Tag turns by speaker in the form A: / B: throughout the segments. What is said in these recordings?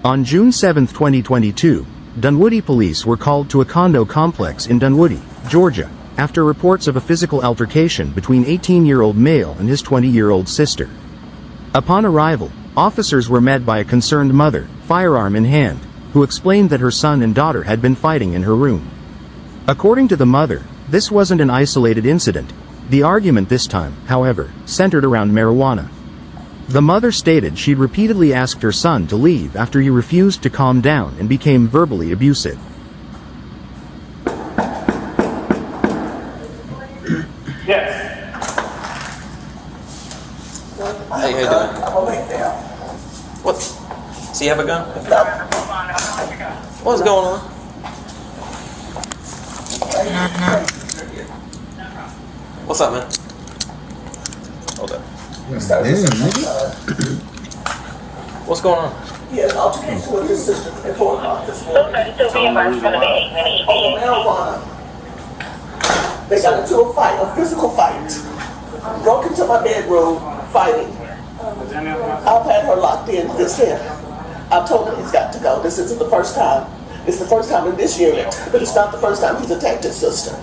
A: On June 7, 2022, Dunwoody police were called to a condo complex in Dunwoody, Georgia, after reports of a physical altercation between 18-year-old male and his 20-year-old sister. Upon arrival, officers were met by a concerned mother, firearm in hand, who explained that her son and daughter had been fighting in her room. According to the mother, this wasn't an isolated incident. The argument this time, however, centered around marijuana. The mother stated she'd repeatedly asked her son to leave after he refused to calm down and became verbally abusive.
B: Yes.
C: Hey, how you doing?
D: I'm awake now.
C: What? So you have a gun?
D: No.
C: What's going on? What's up, man? Hold up. What's going on?
D: He had an altercation with his sister at 4 o'clock this morning. Marijuana. They got into a fight, a physical fight. Broke into my bedroom, fighting. I've had her locked in this year. I've told him he's got to go. This isn't the first time. It's the first time in this unit, but it's not the first time he's attacked his sister.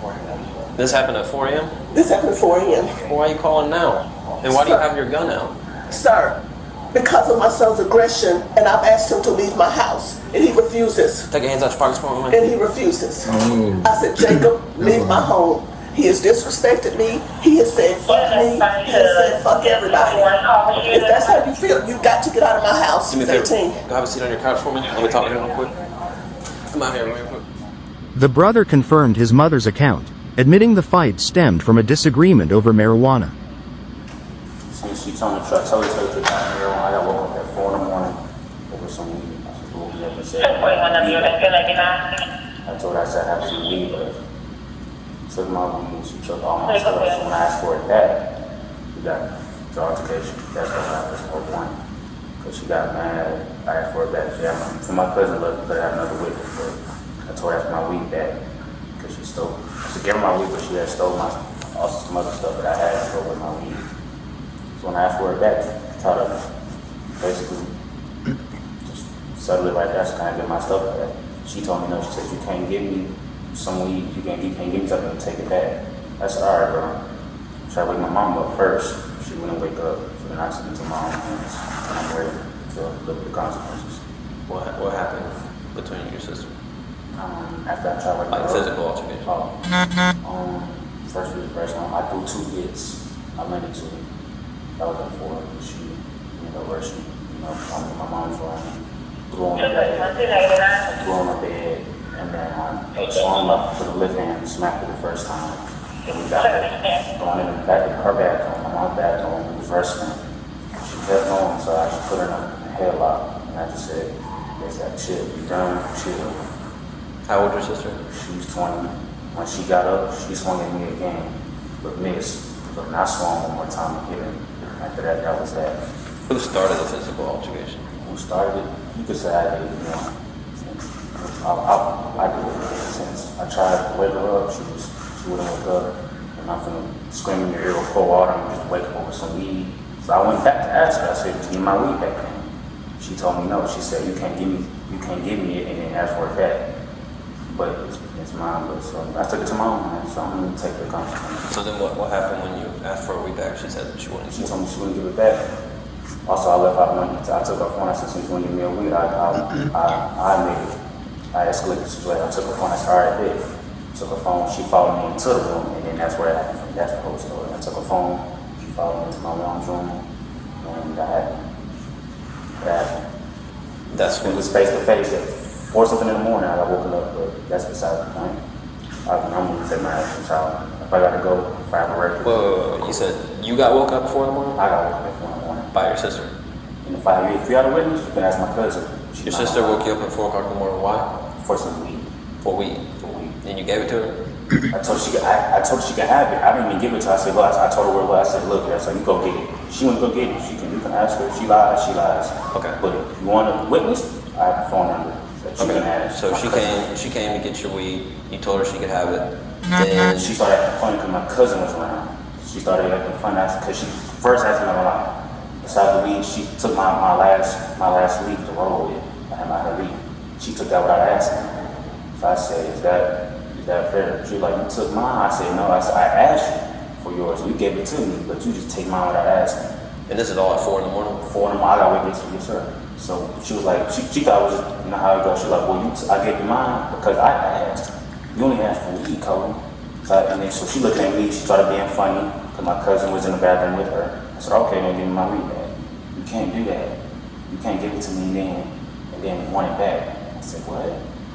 C: This happened at 4 a.m.?
D: This happened at 4 a.m.
C: Why are you calling now? And why do you have your gun out?
D: Sir, because of my son's aggression, and I've asked him to leave my house, and he refuses.
C: Take your hands out your pockets for me, man.
D: And he refuses. I said, Jacob, leave my home. He has disrespected me. He has said, fuck me. He has said, fuck everybody. If that's how you feel, you've got to get out of my house. He's 18.
C: Go have a seat on your couch for me. Let me talk to him real quick. Come out here real quick.
A: The brother confirmed his mother's account, admitting the fight stemmed from a disagreement over marijuana.
E: She told me to tell her to get marijuana. I got woke up at 4 in the morning over some weed. I said, we'll be up and say, I told her I said I have some weed, but took my weed, she took all my stuff. So when I asked for it back, we got the altercation. That's what happened, the whole point. Because she got mad, I asked for it back. She had my, so my cousin looked, but I had another witness, but I told her I asked my weed back. Because she stole, she gave her my weed, but she had stole my, also some other stuff that I had to go with my weed. So when I asked for it back, I tried to basically just settle it right there, so kind of get my stuff back. She told me no, she said, you can't give me some weed, you can't give me something to take it back. I said, all right, bro. So I wake my mom up first. She wouldn't wake up, so then I took it to my own hands, and I'm ready to look at the consequences.
C: What happened between you and your sister?
E: After I tried to wake
C: Like
E: her up,
C: physical altercation?
E: First we was wrestling, I threw 2 hits. I landed 2. That was at 4, but she ended up rushing. You know, my mom's running, threw on the bed, and then I swung up to the left hand, smacked her the first time. Then we got her going in the back of her bathroom, my mom's bathroom, we was wrestling. She kept going, so I just put her in a headlock, and I just said, chill, you done, chill.
C: How old was your sister?
E: She was 20. When she got up, she swung at me again, but missed. So then I swung one more time and hit her. After that, that was that.
C: Who started the physical altercation?
E: Who started it? You could say I did, you know. I did it since I tried to wake her up. She wouldn't wake up. And I'm finna scream in your ear with cold water and just wake up with some weed. So I went back to ask her. I said, give me my weed back then. She told me no. She said, you can't give me it and then ask for it back. But it's mine. But so I took it to my own hand, so I'm gonna take the consequences.
C: So then what happened when you asked for a week back? She said that she wouldn't.
E: She told me she wouldn't give it back. Also, I left out money. I took her phone. I said, since you wouldn't give me a weed, I made it. I escalated the situation. I took her phone. I said, all right, big. Took her phone. She followed me into the room, and then that's where it happened. That's the whole story. I took her phone. She followed me into my mom's room, and that happened.
C: That's
E: It
C: when
E: was face to face at 4 something in the morning. I got woken up, but that's beside the point. I'm gonna take my action shower. If I gotta go, if I have a record.
C: Whoa, you said you got woke up at 4 in the morning?
E: I got woken up at 4 in the morning.
C: By your sister?
E: And if you had a witness, you can ask my cousin.
C: Your sister woke you up at 4 o'clock in the morning. Why?
E: For some weed.
C: For weed.
E: For weed.
C: And you gave it to her?
E: I told her she could have it. I didn't even give it to her. I said, well, I told her where it was. I said, look, I said, you go get it. She wouldn't go get it. You can ask her. If she lies, she lies.
C: Okay.
E: But if you want a witness, I have a phone number that you can ask.
C: So she came to get your weed. You told her she could have it. Then
E: She started acting funny because my cousin was around. She started acting funny because she first asked me a lot. Besides the weed, she took my last leaf to roll with. I had my her leaf. She took that without asking. So I said, is that fair? She was like, you took mine. I said, no. I said, I asked you for yours. You gave it to me, but you just take mine without asking.
C: And this is all at 4 in the morning?
E: 4 in the morning, I got witness, yes sir. So she was like, she thought it was just, you know how it goes. She was like, well, I gave you mine because I asked. You only asked for weed, Cody. So she looked at me, she started being funny because my cousin was in the bathroom with her. I said, okay, then give me my weed back. You can't do that. You can't give it to me then and then want it back. I said, what?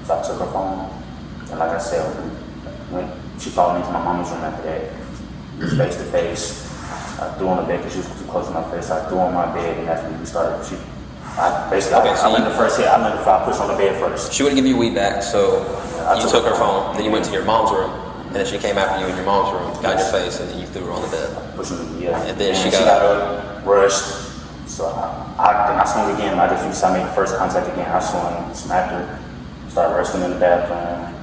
E: So I took her phone, and like I said, when she followed me to my mama's room after that, it was face to face. I threw on the bed because she was too close to my face. I threw on my bed, and that's when we started. I let the first hit. I let the push on the bed first.
C: She wouldn't give you weed back, so you took her phone. Then you went to your mom's room, and then she came after you in your mom's room, got in your face, and then you threw her on the bed.
E: And
C: then she
E: got up, rushed. So I swung again. I guess I made the first contact again. I swung, smacked her, started wrestling in the bathroom,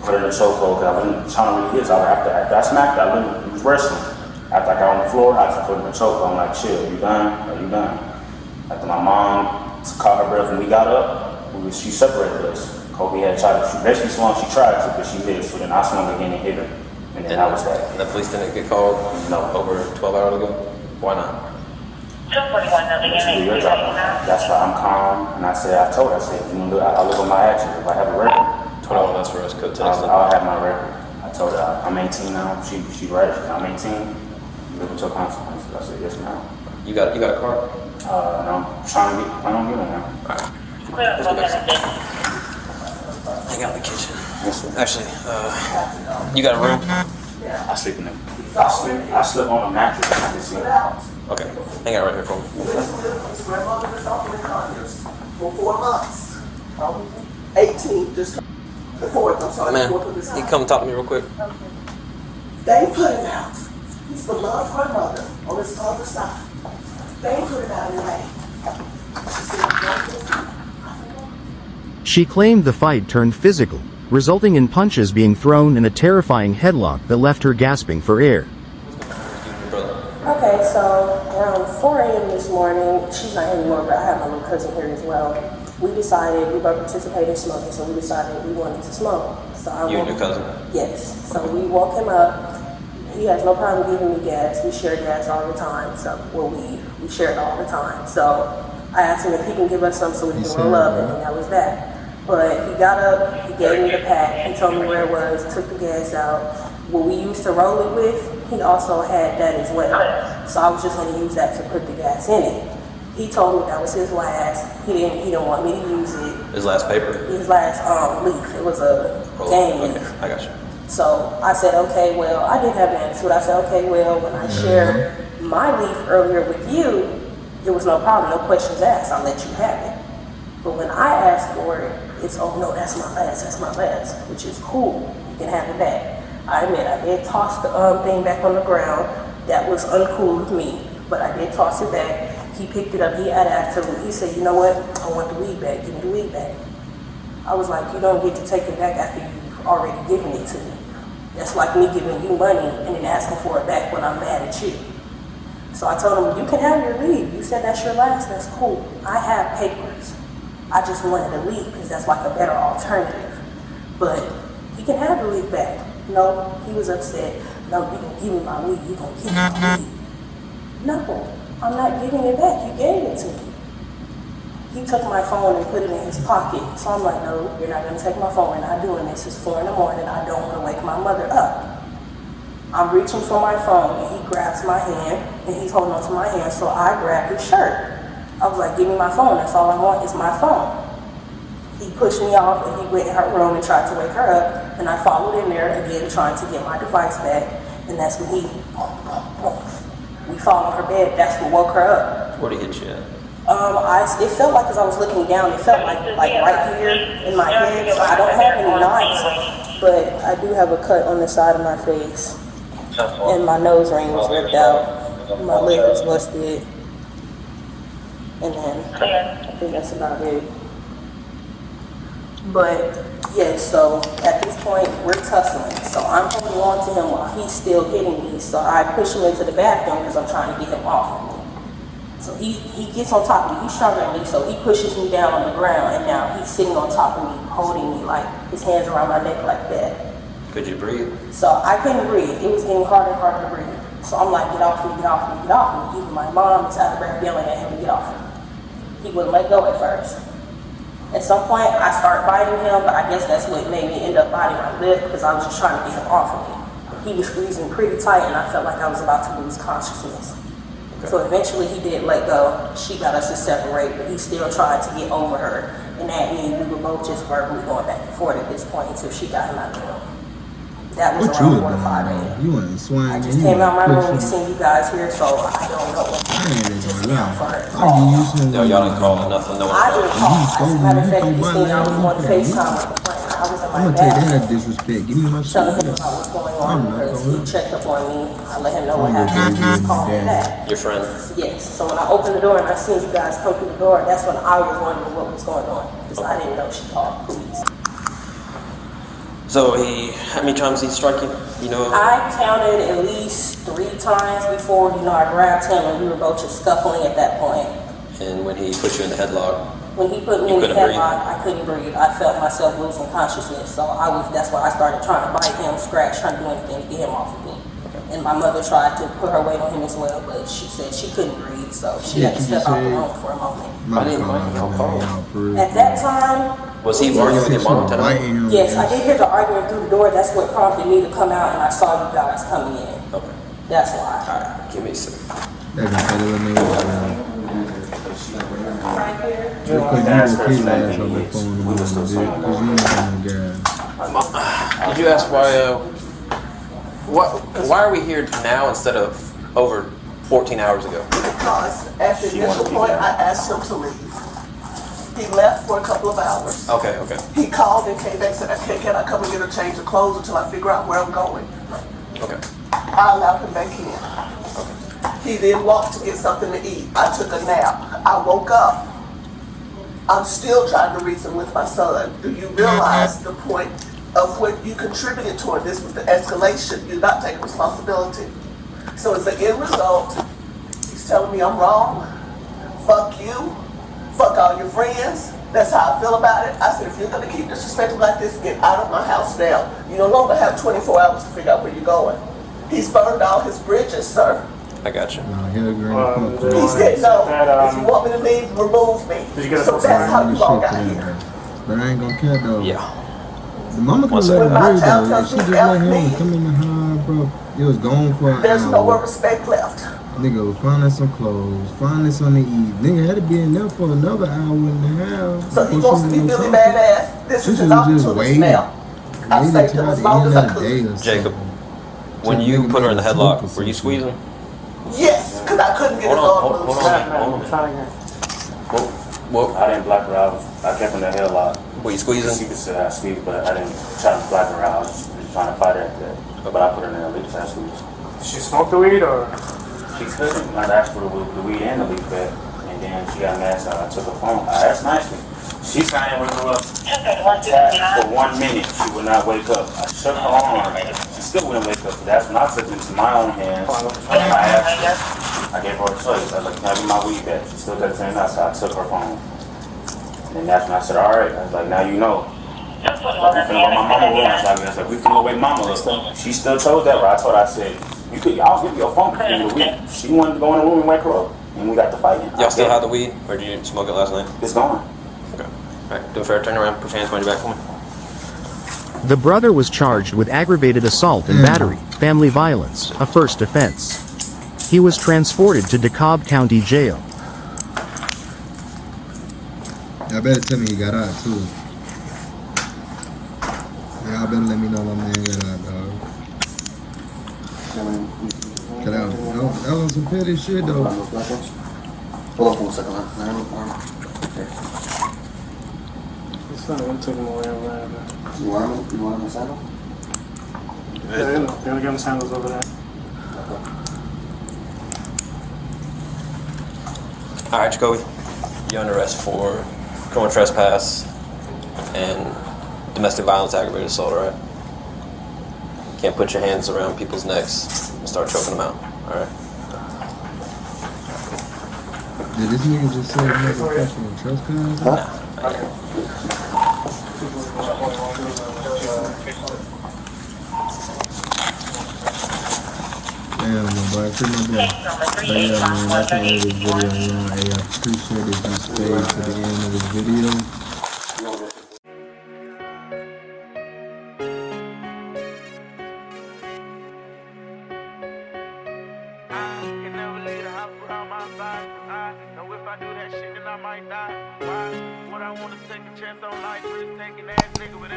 E: put her in a chokehold because I wasn't trying to really hit. After I smacked her, I literally was wrestling. After I got on the floor, I just put her in a chokehold. I'm like, chill, you done? Are you done? After my mom caught her breath and we got up, she separated us. Kobe had tried to, she basically swung, she tried to, but she missed. So then I swung again and hit her. And then that was that.
C: And the police didn't get called?
E: No.
C: Over 12 hours ago? Why not?
D: 241
E: your job. That's why I'm calm. And I told her, I said, you know, I look at my actions. If I have a record,
C: 12 hours for us, code text.
E: I'll have my record. I told her, I'm 18 now. She right. I'm 18. You live with your consequences. I said, yes, ma'am. You got a car? No. I don't get one now.
C: All right. Let's go back. Hang out in the kitchen.
E: Yes, sir.
C: Actually, you got a room?
E: I sleep in I sleep on a mattress. I can see.
C: Okay. Hang out right here for me.
D: His grandmother was off in Congress for 4 months. 18, just the 4th, I'm sorry,
C: Man,
D: the 4th of this
C: you come talk to me real quick.
D: They put him out. His beloved grandmother on his other side. They put him out in May. She said, "Don't."
A: She claimed the fight turned physical, resulting in punches being thrown and a terrifying headlock that left her gasping for air.
F: Okay, so around 4 a.m. this morning, she's not here anymore, but I have my little cousin here as well. We decided we both participated in smoking, so we decided we wanted to smoke. So
C: You and your cousin?
F: Yes. So we woke him up. He has no problem giving me gas. We share gas all the time. So we share it all the time. So I asked him if he can give us some so we can roll up, and then that was that. But he got up, he gave me the pack, he told me where it was, took the gas out. What we used to roll it with, he also had that as well. So I was just going to use that to put the gas in it. He told me that was his last. He didn't want me to use it.
C: His last paper?
F: His last leaf. It was a game leaf.
C: Okay, I got you.
F: So I said, okay, well, I didn't have an attitude. I said, okay, well, when I shared my leaf earlier with you, there was no problem, no questions asked. I'll let you have it. But when I asked for it, it's, oh no, that's my last, which is cool. You can have it back. I admit, I did toss the thing back on the ground. That was uncool of me, but I did toss it back. He picked it up, he had attitude. He said, you know what, I want the weed back, give me the weed back. I was like, you don't get to take it back after you've already given it to me. That's like me giving you money and then asking for it back when I'm mad at you. So I told him, you can have your leave. You said that's your last, that's cool. I have papers. I just wanted to leave because that's like a better alternative. But he can have the leave back. No, he was upset. No, you gonna give me my weed, you gonna give me my weed. No, I'm not giving it back, you gave it to me. He took my phone and put it in his pocket. So I'm like, no, you're not gonna take my phone, we're not doing this. It's 4 in the morning, I don't wanna wake my mother up. I'm reaching for my phone and he grabs my hand and he's holding on to my hand, so I grabbed his shirt. I was like, give me my phone, that's all I want is my phone. He pushed me off and he went in her room and tried to wake her up, and I followed in there again trying to get my device back, and that's when we fall on her bed, that's what woke her up.
C: Where'd he hit you at?
F: It felt like as I was looking down, it felt like right here in my head, so I don't have any knots, but I do have a cut on the side of my face, and my nose ring was ripped out, my lip was busted, and then I think that's about it. But yes, so at this point we're tussling. So I'm holding on to him while he's still hitting me. So I push him into the bathroom because I'm trying to get him off of me. So he gets on top of me. He's stronger than me, so he pushes me down on the ground, and now he's sitting on top of me, holding me like his hands around my neck like that.
C: Could you breathe?
F: So I couldn't breathe. It was getting harder and harder to breathe. So I'm like, get off me, get off me, get off me. Even my mom is out of breath yelling at him to get off me. He wouldn't let go at first. At some point, I started biting him, but I guess that's what made me end up biting my lip because I was just trying to get him off of me. He was squeezing pretty tight, and I felt like I was about to lose consciousness. Okay. So eventually, he did let go. She got us to separate, but he still tried to get over her. And that means we were both just verbally going back and forth at this point until she got him out of the room. That was around 4 to 5 a.m.
G: You ain't swinging.
F: I just came out my room and seen you guys here, so I don't know what
C: No, y'all didn't call it nothing. No one
F: I didn't call. As a matter of fact,
G: You
F: you seen I was on FaceTime with a friend. I was in my
G: I'm gonna take that
F: bathroom
G: as disrespect. Give me my shit.
F: telling him about what's going on because he checked up on me. I let him know what happened. He just called me back.
C: Your friend?
F: Yes. So when I opened the door and I seen you guys come through the door, that's when I was wondering what was going on because I didn't know she called police.
C: So how many times did he strike you? You know?
F: I counted at least 3 times before, I grabbed him and we were both just scuffling at that point.
C: And when he put you in the headlock?
F: When he put me in the headlock, I couldn't breathe. I felt myself losing consciousness. So that's why I started trying to bite him, scratch, trying to do anything to get him off of me. Okay. And my mother tried to put her weight on him as well, but she said she couldn't breathe, so she had to step out the room for a moment. At that time,
C: was he arguing with your mom?
F: Yes, I did hear the argument through the door. That's what prompted me to come out, and I saw you guys coming in.
C: Okay.
F: That's why.
C: All right, give me a second.
F: Right here.
C: Did you ask why are we here now instead of over 14 hours ago?
D: Because at the initial point, I asked him to leave. He left for a couple of hours.
C: Okay.
D: He called and came back and said, okay, can I come and get a change of clothes until I figure out where I'm going?
C: Okay.
D: I allowed him back in. Okay. He then walked to get something to eat. I took a nap. I woke up. I'm still trying to reason with my son. Do you realize the point of what you contributed toward this with the escalation? You're not taking responsibility. So as the end result, he's telling me I'm wrong. Fuck you. Fuck all your friends. That's how I feel about it. I said, if you're going to keep disrespecting like this, get out of my house now. You no longer have 24 hours to figure out where you're going. He's burned all his bridges, sir.
C: I got you.
D: He said, no, if you want me to leave, remove me. So that's how you all got here.
G: But I ain't gonna care though.
C: Yeah.
G: The mama could let him breathe though. If she just let him come in the house, bro, it was gone for an
D: There's
G: hour.
D: no more respect left.
G: Nigga was finding some clothes, finding something to eat. Nigga had to be in there for another hour and a half.
D: So he wants to be really badass. This is his opportunity now. I saved him as long as I could.
C: Jacob, when you put her in the headlock, were you squeezing?
D: Yes, because I couldn't get his arm loose.
C: Whoa.
E: I didn't black her out. I kept in the headlock.
C: Were you squeezing?
E: She could say I squeezed, but I didn't try to black her out. I was just trying to fight her at that. But I put her in the leaf, I squeezed.
B: She smoked the weed or?
E: She couldn't. I asked for the weed and the leaf back. And then she got mad, so I took her phone. I asked nicely. She signed with her up. For 1 minute, she would not wake up. I shook her arm. She still wouldn't wake up. So that's when I took it into my own hands. I gave her a choice. I was like, can I get my weed back? She still kept saying no, so I took her phone. And that's when I said, all right. I was like, now you know. We finna go my mama room. I was like, we finna go wake mama up. She still chose that, but I told her, I said, I'll give you your phone for the weed. She wanted to go in the room and wake her up. And we got to fighting.
C: Y'all still have the weed, or did you smoke it last night?
E: It's gone.
C: Okay. All right, do a fair turn around, put your hands behind your back for me.
A: The brother was charged with aggravated assault and battery, family violence, a first offense. He was transported to DeKalb County Jail.
G: Y'all better tell me he got out too. Y'all better let me know my man got out, dog. That was some petty shit though.
H: Hold on for a second,
B: It's not gonna take him away over there.
H: You want him a sandal?
B: Yeah, they're gonna give him sandals over there.
C: All right, Jacoby, you're under arrest for criminal trespass and domestic violence, aggravated assault, all right? Can't put your hands around people's necks and start choking them out, all right?
G: Did this nigga just say motherfucking trust cars? Damn, my boy, free my boy. But yeah, man, that's the end of this video, y'all. Hey, I appreciate if you stayed to the end of this video.
I: I might die. Why would I want to take a chance on life? Risk taking ass nigga with